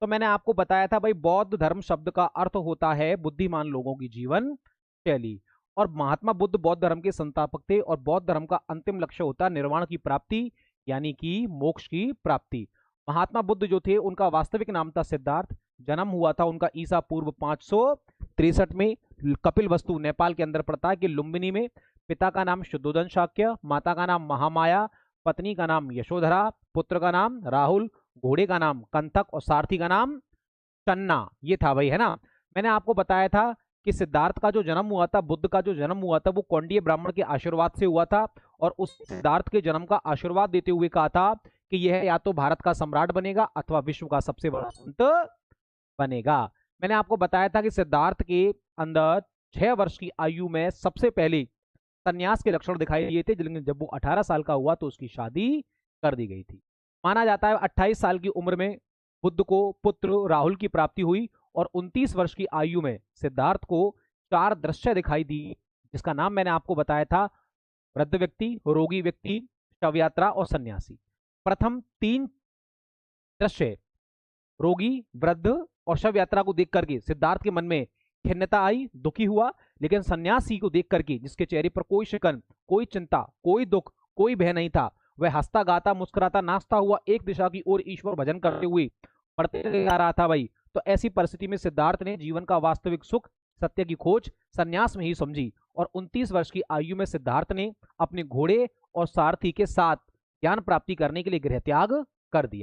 तो मैंने आपको बताया था भाई, बौद्ध धर्म शब्द का अर्थ होता है बुद्धिमान लोगों की जीवन शैली। और महात्मा बुद्ध बौद्ध धर्म के संस्थापक थे, और बौद्ध धर्म का अंतिम लक्ष्य होता है निर्वाण की प्राप्ति, यानी कि मोक्ष की प्राप्ति। महात्मा बुद्ध जो थे उनका वास्तविक नाम था सिद्धार्थ। जन्म हुआ था उनका ईसा पूर्व 563 में। कपिल वस्तु नेपाल के अंदर पड़ता है कि लुम्बिनी में। पिता का नाम शुद्धोधन शाक्य, माता का नाम महामाया, पत्नी का नाम यशोधरा, पुत्र का नाम राहुल, घोड़े का नाम कंथक और सारथी का नाम चन्ना। ये था भाई, है ना। मैंने आपको बताया था कि सिद्धार्थ का जो जन्म हुआ था, बुद्ध का जो जन्म हुआ था, वो कौंडिय ब्राह्मण के आशीर्वाद से हुआ था। और उस सिद्धार्थ के जन्म का आशीर्वाद देते हुए कहा था कि यह या तो भारत का सम्राट बनेगा अथवा विश्व का सबसे बड़ा संत बनेगा। मैंने आपको बताया था कि सिद्धार्थ के अंदर 6 वर्ष की आयु में सबसे पहले संन्यास के लक्षण दिखाई दिए थे, लेकिन जब वो 18 साल का हुआ तो उसकी शादी कर दी गई थी। माना जाता है 28 साल की उम्र में बुद्ध को पुत्र राहुल की प्राप्ति हुई, और 29 वर्ष की आयु में सिद्धार्थ को 4 दृश्य दिखाई दी, जिसका नाम मैंने आपको बताया था, वृद्ध व्यक्ति, रोगी व्यक्ति, शव यात्रा और सन्यासी। प्रथम 3 दृश्य, रोगी, वृद्ध और शव यात्रा को देख करके सिद्धार्थ के मन में खिन्नता आई, दुखी हुआ। लेकिन सन्यासी को देख करके, जिसके चेहरे पर कोई शिकन, कोई चिंता, कोई दुख, कोई भय नहीं था, वह हंसता गाता मुस्कुराता नाचता हुआ एक दिशा की ओर ईश्वर भजन करते हुए बढ़ते जा रहा था भाई। तो ऐसी परिस्थिति में सिद्धार्थ ने जीवन का वास्तविक सुख, सत्य की खोज सन्यास में ही समझी, और 29 वर्ष की आयु में सिद्धार्थ ने अपने घोड़े और सारथी के साथ ज्ञान प्राप्ति करने के लिए गृह त्याग कर दिया।